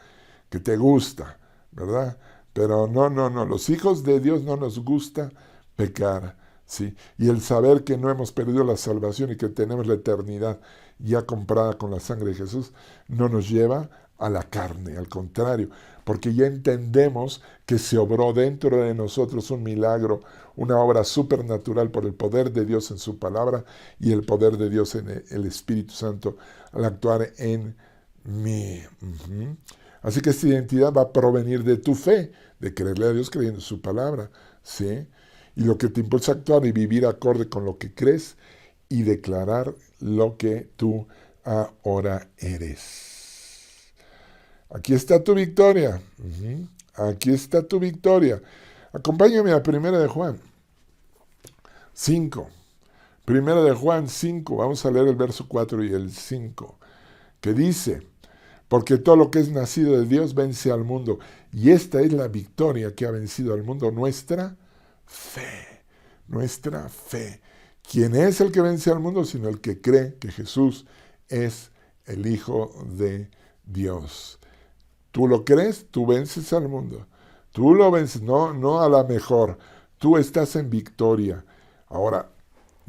A: que te gusta, ¿verdad? Pero no, no, no. Los hijos de Dios no nos gusta pecar, ¿sí? Y el saber que no hemos perdido la salvación y que tenemos la eternidad ya comprada con la sangre de Jesús, no nos lleva a la carne, al contrario, porque ya entendemos que se obró dentro de nosotros un milagro, una obra supernatural por el poder de Dios en su palabra y el poder de Dios en el Espíritu Santo al actuar en mí. Así que esta identidad va a provenir de tu fe, de creerle a Dios creyendo en su palabra, ¿sí? Y lo que te impulsa a actuar y vivir acorde con lo que crees y declarar lo que tú ahora eres. Aquí está tu victoria. Aquí está tu victoria. Acompáñame a 1 de Juan 5. 1 de Juan 5. Vamos a leer el verso 4 y el 5. Que dice, porque todo lo que es nacido de Dios vence al mundo. Y esta es la victoria que ha vencido al mundo, nuestra fe. Nuestra fe. ¿Quién es el que vence al mundo? Sino el que cree que Jesús es el Hijo de Dios. Tú lo crees, tú vences al mundo. Tú lo vences, no a la mejor. Tú estás en victoria. Ahora,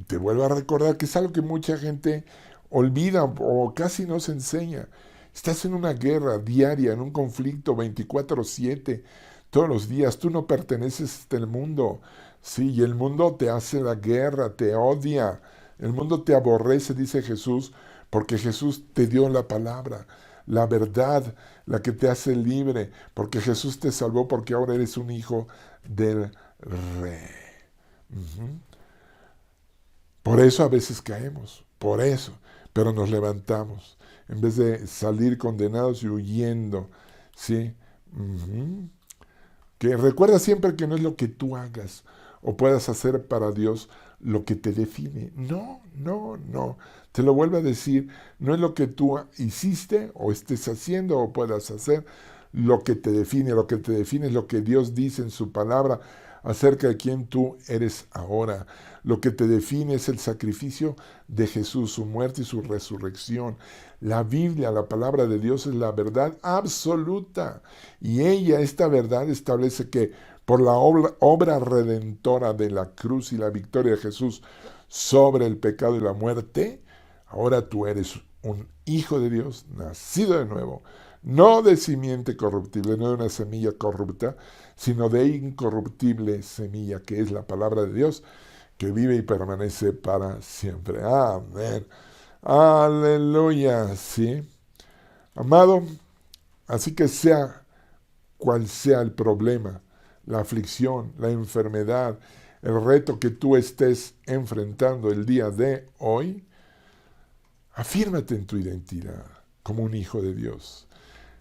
A: te vuelvo a recordar que es algo que mucha gente olvida o casi no se enseña. Estás en una guerra diaria, en un conflicto 24/7, todos los días. Tú no perteneces a este mundo. Sí, y el mundo te hace la guerra, te odia. El mundo te aborrece, dice Jesús, porque Jesús te dio la palabra, la verdad, la que te hace libre, porque Jesús te salvó, porque ahora eres un hijo del Rey. Por eso a veces caemos, por eso, pero nos levantamos, en vez de salir condenados y huyendo, ¿sí? Que recuerda siempre que no es lo que tú hagas o puedas hacer para Dios lo que te define. No, no, no. Te lo vuelvo a decir, no es lo que tú hiciste o estés haciendo o puedas hacer lo que te define. Lo que te define es lo que Dios dice en su palabra acerca de quién tú eres ahora. Lo que te define es el sacrificio de Jesús, su muerte y su resurrección. La Biblia, la palabra de Dios, es la verdad absoluta. Y esta verdad, establece que por la obra redentora de la cruz y la victoria de Jesús sobre el pecado y la muerte, ahora tú eres un hijo de Dios, nacido de nuevo, no de simiente corruptible, no de una semilla corrupta, sino de incorruptible semilla, que es la palabra de Dios, que vive y permanece para siempre. Amén. Aleluya. ¿Sí? Amado, así que sea cual sea el problema, la aflicción, la enfermedad, el reto que tú estés enfrentando el día de hoy, afírmate en tu identidad como un hijo de Dios.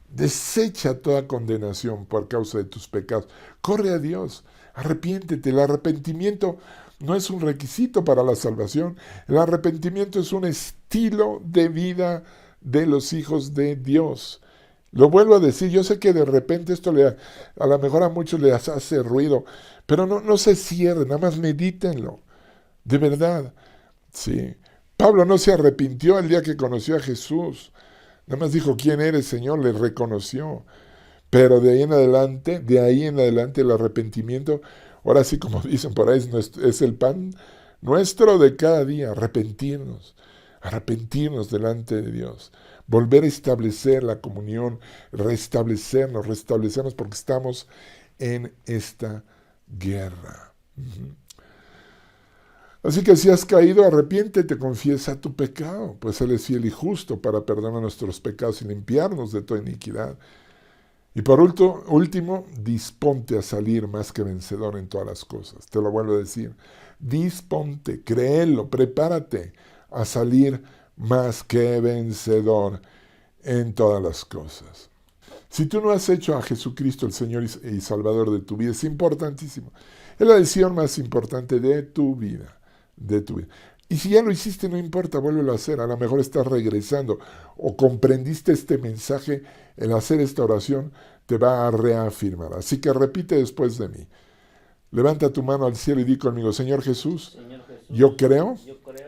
A: Desecha toda condenación por causa de tus pecados. Corre a Dios, arrepiéntete. El arrepentimiento no es un requisito para la salvación. El arrepentimiento es un estilo de vida de los hijos de Dios. Lo vuelvo a decir, yo sé que de repente esto a lo mejor a muchos les hace ruido, pero no se cierren, nada más medítenlo. De verdad, sí. Pablo no se arrepintió el día que conoció a Jesús. Nada más dijo, ¿quién eres, Señor? Le reconoció. Pero de ahí en adelante el arrepentimiento, ahora sí como dicen por ahí, es el pan nuestro de cada día, arrepentirnos delante de Dios, volver a establecer la comunión, restablecernos porque estamos en esta guerra. Así que si has caído, arrepiéntete, confiesa tu pecado, pues Él es fiel y justo para perdonar nuestros pecados y limpiarnos de toda iniquidad. Y por último, disponte a salir más que vencedor en todas las cosas. Te lo vuelvo a decir. Disponte, créelo, prepárate a salir más que vencedor en todas las cosas. Si tú no has hecho a Jesucristo el Señor y Salvador de tu vida, es importantísimo. Es la decisión más importante de tu vida. Y si ya lo hiciste, no importa, vuélvelo a hacer. A lo mejor estás regresando o comprendiste este mensaje. El hacer esta oración te va a reafirmar. Así que repite después de mí. Levanta tu mano al cielo y di conmigo, Señor Jesús, yo creo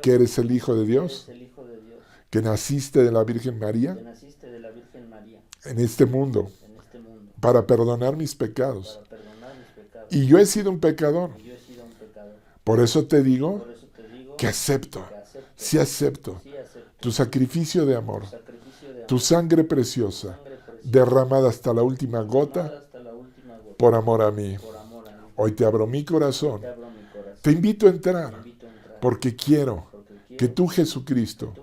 A: que eres el Hijo de Dios, que naciste de la Virgen María en este mundo para perdonar mis pecados. Y yo he sido un pecador. Por eso te digo que acepto, sí acepto tu sacrificio de amor, tu sangre preciosa, derramada hasta la última gota por amor a mí. Hoy te abro mi corazón, te invito a entrar, porque quiero que tú, Jesucristo,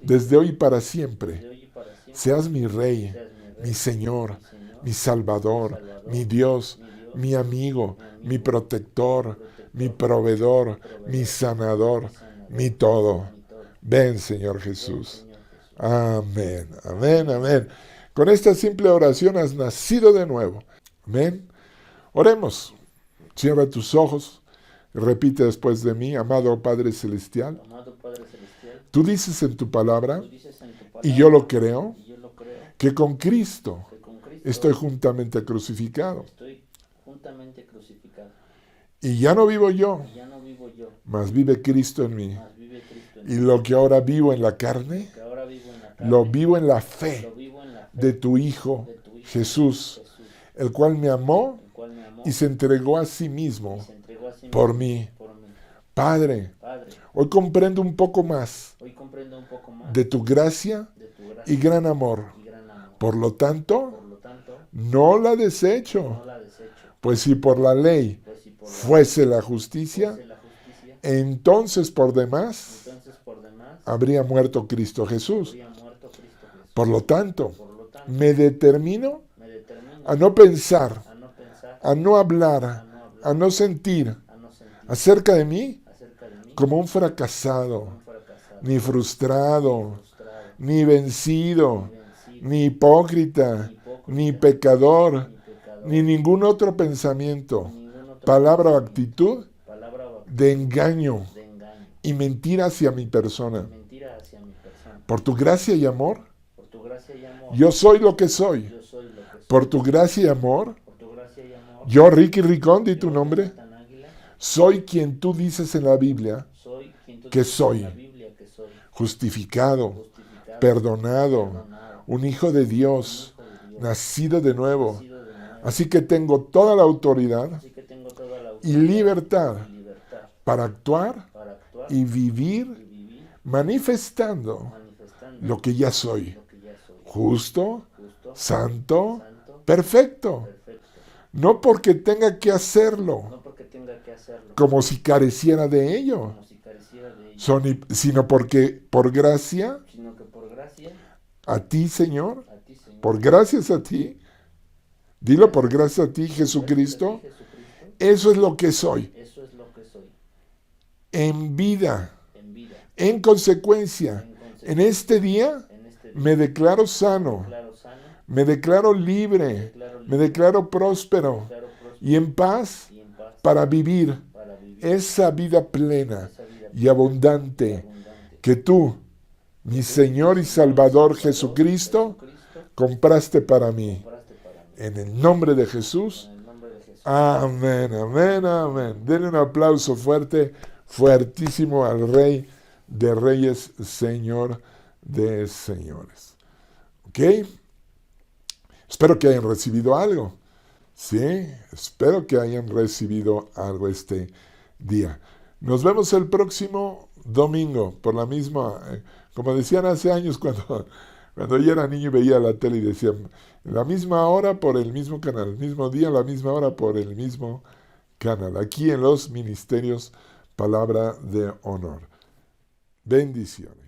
A: desde hoy para siempre, seas mi Rey, mi Señor, mi Salvador, mi Dios, mi amigo, mi protector, mi proveedor, mi sanador, mi todo. Ven, Señor Jesús. Amén, amén, amén. Con esta simple oración has nacido de nuevo. Amén. Oremos. Cierra tus ojos. Repite después de mí, amado Padre Celestial. Tú dices en tu palabra, y yo lo creo, que con Cristo estoy juntamente crucificado. Y ya no vivo yo, mas vive Cristo en mí. Y lo que ahora vivo en la carne, lo vivo en la fe de tu Hijo Jesús, el cual me amó y se entregó a sí mismo por mí. Padre, hoy comprendo un poco más de tu gracia y gran amor. Por lo tanto, no la desecho, pues si por la ley fuese la justicia, entonces por demás habría muerto Cristo Jesús. Por lo tanto, me determino a no pensar, a no hablar, a no sentir acerca de mí como un fracasado, ni frustrado, ni vencido, ni hipócrita, ni pecador,
B: pecador,
A: ni ningún otro pensamiento,
B: ni ningún otro
A: palabra o
B: pensamiento,
A: actitud
B: palabra o actitud
A: de engaño
B: de engaño
A: y mentira hacia mi
B: y
A: persona.
B: mentira hacia mi persona.
A: Por tu gracia y amor,
B: Por tu gracia y amor,
A: yo soy lo que soy.
B: yo soy lo que soy.
A: Por tu gracia y amor,
B: Por tu gracia y amor,
A: yo, Ricky Ricón, di tu
B: yo,
A: nombre,
B: Jonathan Águila,
A: soy quien tú dices en la Biblia,
B: soy quien tú
A: que
B: dices
A: soy.
B: en la Biblia que soy,
A: justificado,
B: justificado,
A: perdonado,
B: perdonado,
A: un hijo de
B: un
A: Dios,
B: hijo de Dios,
A: nacido de nuevo.
B: nacido de nuevo.
A: Así que tengo toda la autoridad
B: Así que tengo toda la
A: y
B: autoridad
A: libertad
B: y libertad
A: para actuar
B: para actuar
A: y
B: y
A: vivir
B: vivir
A: manifestando
B: manifestando
A: lo que ya soy,
B: lo que ya soy,
A: justo,
B: justo,
A: santo,
B: santo,
A: perfecto.
B: perfecto.
A: No porque tenga que hacerlo,
B: No porque tenga que hacerlo,
A: como si careciera de ello,
B: como si careciera de ello,
A: sino porque por gracia
B: sino que por gracia
A: a ti, Señor,
B: a ti, Señor,
A: por gracias a ti, dilo por gracias a ti,
B: gracias a
A: Jesucristo,
B: ti, Jesucristo,
A: eso es lo que soy,
B: eso es lo que soy,
A: en vida,
B: en vida,
A: en consecuencia.
B: en consecuencia,
A: En este día
B: en este
A: me declaro sano,
B: declaro sano,
A: me declaro libre,
B: declaro
A: me
B: libre,
A: declaro próspero
B: declaro próspero
A: y en paz
B: y en paz
A: para vivir
B: para vivir
A: esa vida plena
B: esa vida
A: y abundante
B: abundante
A: que tú, mi Señor y Salvador Jesucristo, compraste para mí.
B: compraste para mí.
A: En el nombre de Jesús.
B: En el nombre de Jesús.
A: Amén, amén, amén. Denle un aplauso fuerte, fuertísimo al Rey de Reyes, Señor de Señores. ¿Ok? Espero que hayan recibido algo. Sí, espero que hayan recibido algo este día. Nos vemos el próximo domingo por la misma, como decían hace años cuando yo era niño y veía la tele y decían, la misma hora por el mismo canal, el mismo día, la misma hora por el mismo canal, aquí en los Ministerios Palabra de Honor. Bendiciones.